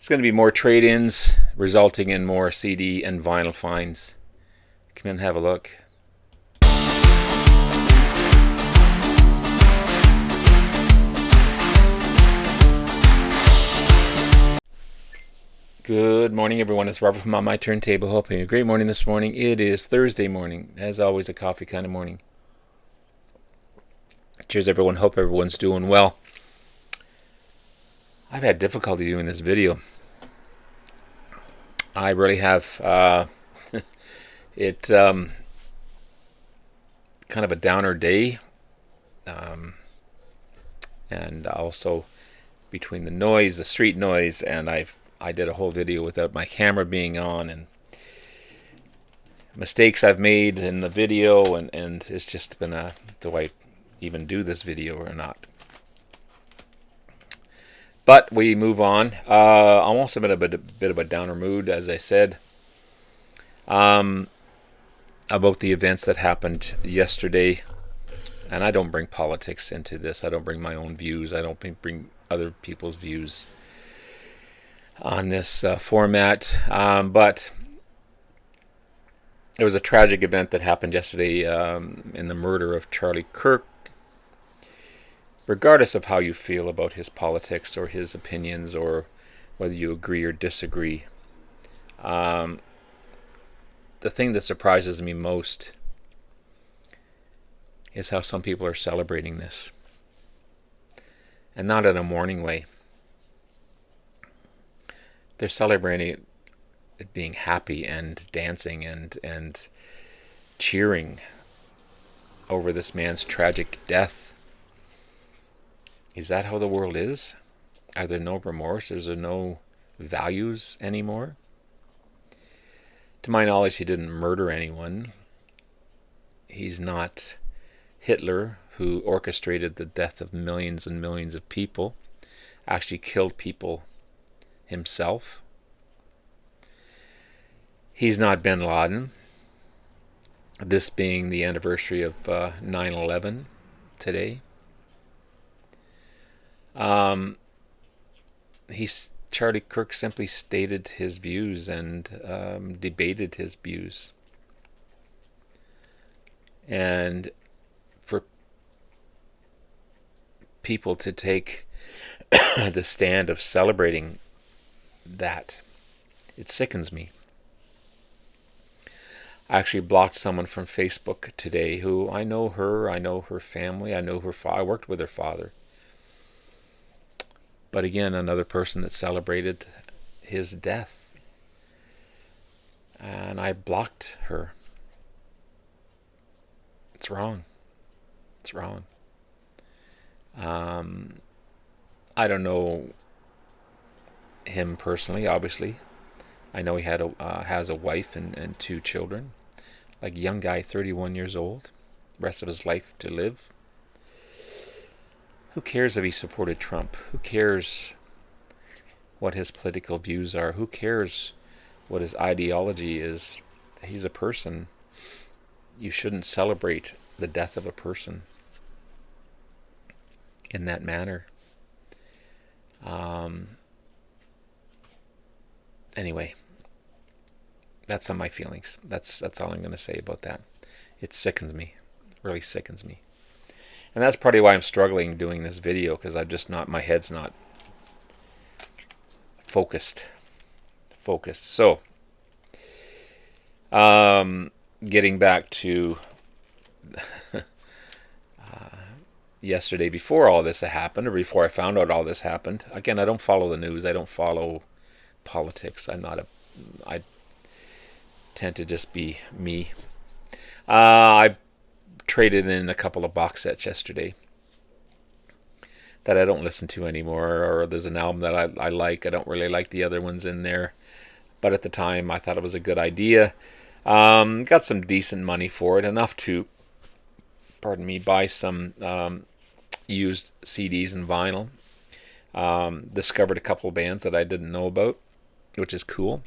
It's going to be more trade-ins, resulting in more CD and vinyl finds. Come in and have a look. Good morning, everyone. It's Robert from On My Turntable. Hoping a great morning this morning. It is Thursday morning. As always, a coffee kind of morning. Cheers, everyone. Hope everyone's doing well. I've had difficulty doing this video. I really have. It kind of a downer day, and also between the noise, the street noise, and I did a whole video without my camera being on, and mistakes I've made in the video, and it's just been do I even do this video or not? But we move on. I'm also in a bit of a downer mood, as I said, about the events that happened yesterday. And I don't bring politics into this. I don't bring my own views. I don't bring other people's views on this format. But there was a tragic event that happened yesterday in the murder of Charlie Kirk. Regardless of how you feel about his politics or his opinions or whether you agree or disagree, the thing that surprises me most is how some people are celebrating this. And not in a mourning way. They're celebrating it being happy and dancing and cheering over this man's tragic death. Is that how the world is? Are there no remorse? Is there no values anymore? To my knowledge, he didn't murder anyone. He's not Hitler, who orchestrated the death of millions and millions of people, actually killed people himself. He's not bin Laden. This being the anniversary of 9/11 today. Charlie Kirk simply stated his views and debated his views. And for people to take the stand of celebrating that, it sickens me. I actually blocked someone from Facebook today who I know her family, I know her father, I worked with her father. But again, another person that celebrated his death. And I blocked her. It's wrong. It's wrong. I don't know him personally, obviously. I know he has a wife and 2 children. Like a young guy, 31 years old. Rest of his life to live. Who cares if he supported Trump? Who cares what his political views are? Who cares what his ideology is? He's a person. You shouldn't celebrate the death of a person in that manner. Anyway, that's on my feelings. That's all I'm going to say about that. It sickens me. It really sickens me. And that's probably why I'm struggling doing this video, because my head's not focused. So, getting back to yesterday, before all this happened, or before I found out all this happened. Again, I don't follow the news. I don't follow politics. I tend to just be me. I traded in a couple of box sets yesterday that I don't listen to anymore, or there's an album that I like. I don't really like the other ones in there, but at the time I thought it was a good idea. Got some decent money for it, enough to, buy some used CDs and vinyl. Discovered a couple of bands that I didn't know about, which is cool.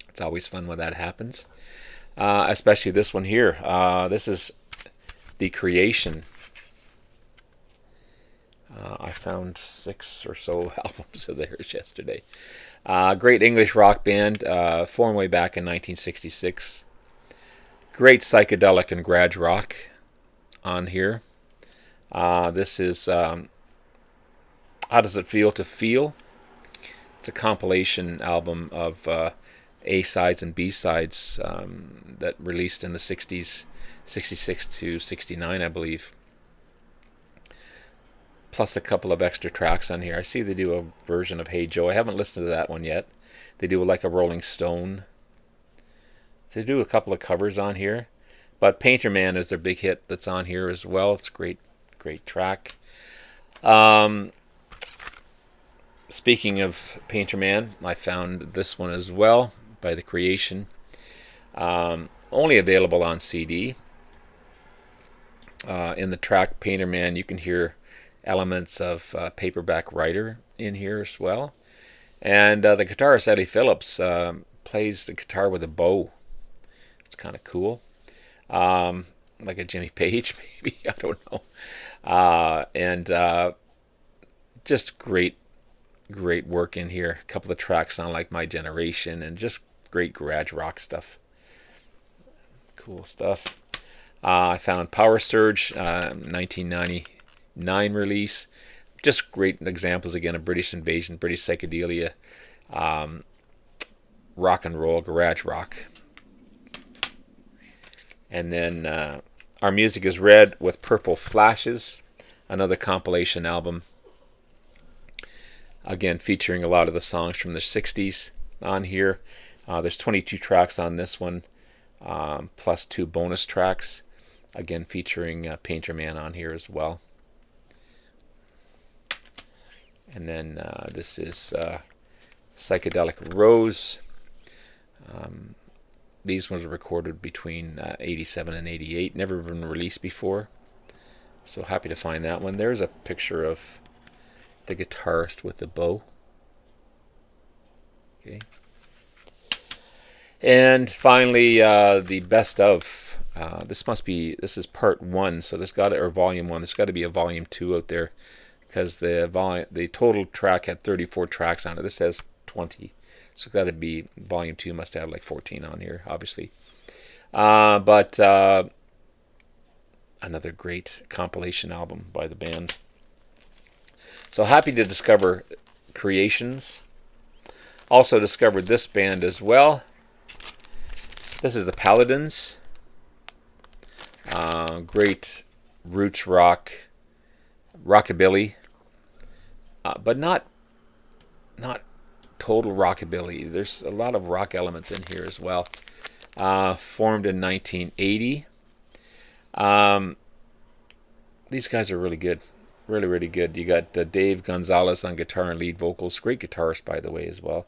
It's always fun when that happens. Especially this one here. This is The Creation. I found 6 or so albums of theirs yesterday. Great English rock band, formed way back in 1966. Great psychedelic and garage rock on here. This is How Does It Feel to Feel? It's a compilation album of A-sides and B-sides that released in the 60s, 66 to 69, I believe. Plus a couple of extra tracks on here. I see they do a version of Hey Joe. I haven't listened to that one yet. They do like a Rolling Stone. They do a couple of covers on here. But Painter Man is their big hit that's on here as well. It's a great track. Speaking of Painter Man, I found this one as well by The Creation. Only available on CD. In the track Painter Man, you can hear elements of Paperback Writer in here as well. And the guitarist Eddie Phillips plays the guitar with a bow. It's kind of cool. Like a Jimmy Page, maybe. I don't know. And just great work in here. A couple of tracks sound like My Generation, and just great garage rock stuff. Cool stuff. I found Power Surge, 1999 release. Just great examples again of British invasion, British psychedelia, rock and roll, garage rock. And then Our Music Is Red with Purple Flashes, another compilation album. Again, featuring a lot of the songs from the 60s on here. There's 22 tracks on this one, plus 2 bonus tracks. Again, featuring Painter Man on here as well. And then this is Psychedelic Rose. These ones were recorded between 87 and 88. Never been released before. So happy to find that one. There's a picture of the guitarist with the bow. Okay. And finally, the best of. This is part 1, so there's got to, or volume 1. There's got to be a volume 2 out there, because the total track had 34 tracks on it. This says 20, so it's got to be volume 2. Must have like 14 on here, obviously. But another great compilation album by the band. So happy to discover Creations. Also discovered this band as well. This is the Paladins. Great roots rock, rockabilly, but not total rockabilly. There's a lot of rock elements in here as well. Formed in 1980. These guys are really good. Really good. You got Dave Gonzalez on guitar and lead vocals. Great guitarist, by the way, as well.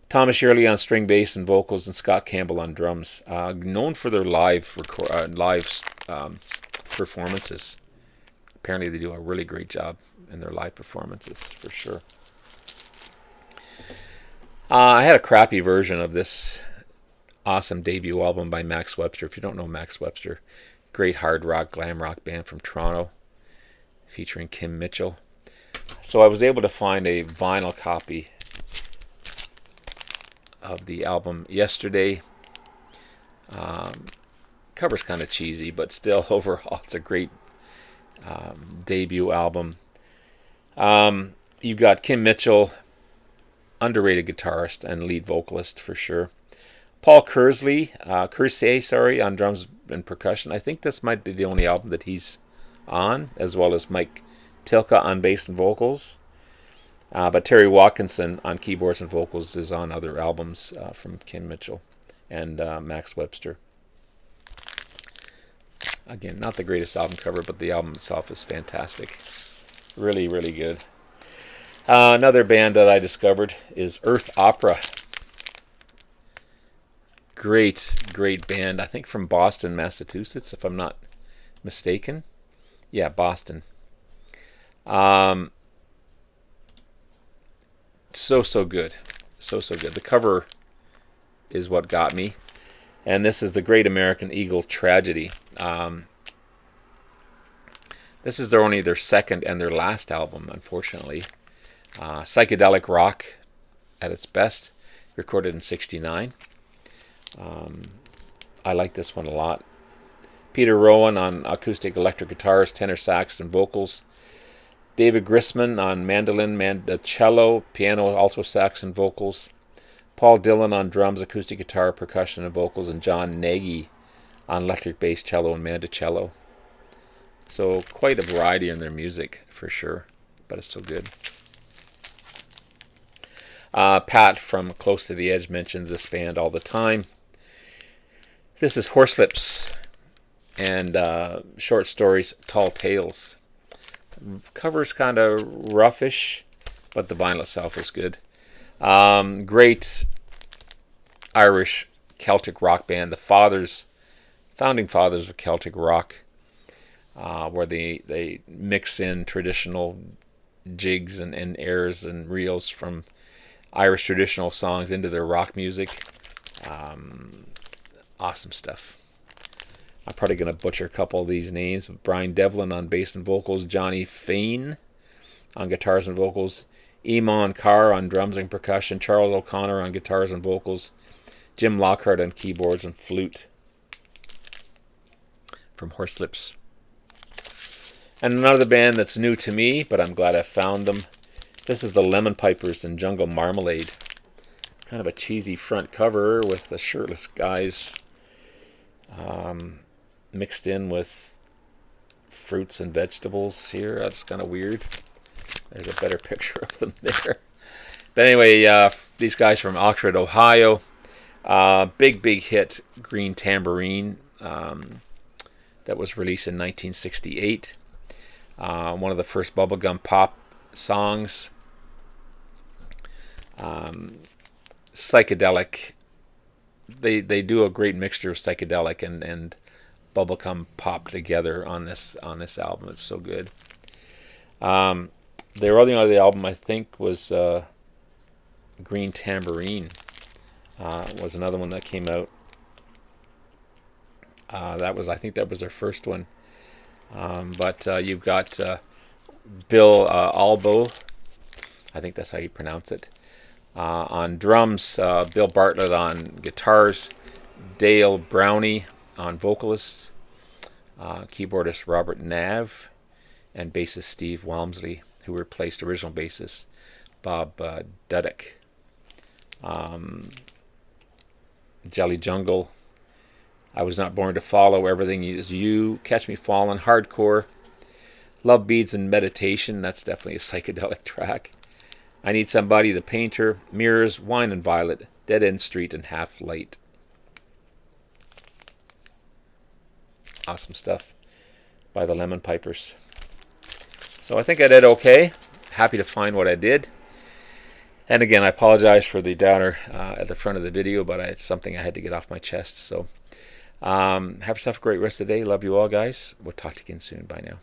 Thomas Shirley on string, bass, and vocals, and Scott Campbell on drums. Known for their live performances. Apparently they do a really great job in their live performances, for sure. I had a crappy version of this awesome debut album by Max Webster. If you don't know Max Webster, great hard rock, glam rock band from Toronto, featuring Kim Mitchell. So I was able to find a vinyl copy of the album yesterday. Cover's kind of cheesy, but still, overall, it's a great debut album. You've got Kim Mitchell, underrated guitarist and lead vocalist for sure. Paul Kersey, on drums and percussion. I think this might be the only album that he's on, as well as Mike Tilka on bass and vocals. But Terry Watkinson on keyboards and vocals is on other albums from Kim Mitchell and Max Webster. Again, not the greatest album cover, but the album itself is fantastic. Really good. Another band that I discovered is Earth Opera. Great band. I think from Boston, Massachusetts, if I'm not mistaken. Yeah, Boston. So good. So good. The cover is what got me. And this is the Great American Eagle Tragedy. This is only their second and their last album, unfortunately. Psychedelic rock at its best, recorded in '69. I like this one a lot. Peter Rowan on acoustic electric guitars, tenor sax, and vocals. David Grisman on mandolin, cello, piano, alto sax, and vocals. Paul Dillon on drums, acoustic guitar, percussion, and vocals. And John Nagy on electric bass, cello, and mandocello. So quite a variety in their music, for sure. But it's so good. Pat from Close to the Edge mentions this band all the time. This is Horslips and short stories, Tall Tales. Cover's kind of roughish, but the vinyl itself is good. Great Irish Celtic rock band, the founding fathers of Celtic rock, where they mix in traditional jigs and airs and reels from Irish traditional songs into their rock music. Awesome stuff. I'm probably going to butcher a couple of these names. Brian Devlin on bass and vocals. Johnny Fain on guitars and vocals. Eamon Carr on drums and percussion. Charles O'Connor on guitars and vocals. Jim Lockhart on keyboards and flute. From Horslips. And another band that's new to me, but I'm glad I found them. This is the Lemon Pipers and Jungle Marmalade. Kind of a cheesy front cover with the shirtless guys mixed in with fruits and vegetables here. That's kind of weird. There's a better picture of them there. But anyway, these guys from Oxford, Ohio. Big hit, Green Tambourine, that was released in 1968. One of the first bubblegum pop songs. Psychedelic. They do a great mixture of psychedelic and bubblegum pop together on this album. It's so good. The early on the album, I think, was Green Tambourine. Was another one that came out. I think that was their first one. But you've got Bill Albo, I think that's how you pronounce it, on drums. Bill Bartlett on guitars. Dale Brownie on vocalists. Keyboardist Robert Nav, and bassist Steve Walmsley, who replaced original bassist Bob Dudek. Jelly Jungle, I Was Not Born to Follow, Everything Is You, Catch Me Falling, Hardcore, Love Beads and Meditation, that's definitely a psychedelic track. I Need Somebody, The Painter, Mirrors, Wine and Violet, Dead End Street, and Half Light. Awesome stuff by the Lemon Pipers. So I think I did okay. Happy to find what I did. And again, I apologize for the downer at the front of the video, but it's something I had to get off my chest. So have yourself a great rest of the day. Love you all, guys. We'll talk to you again soon. Bye now.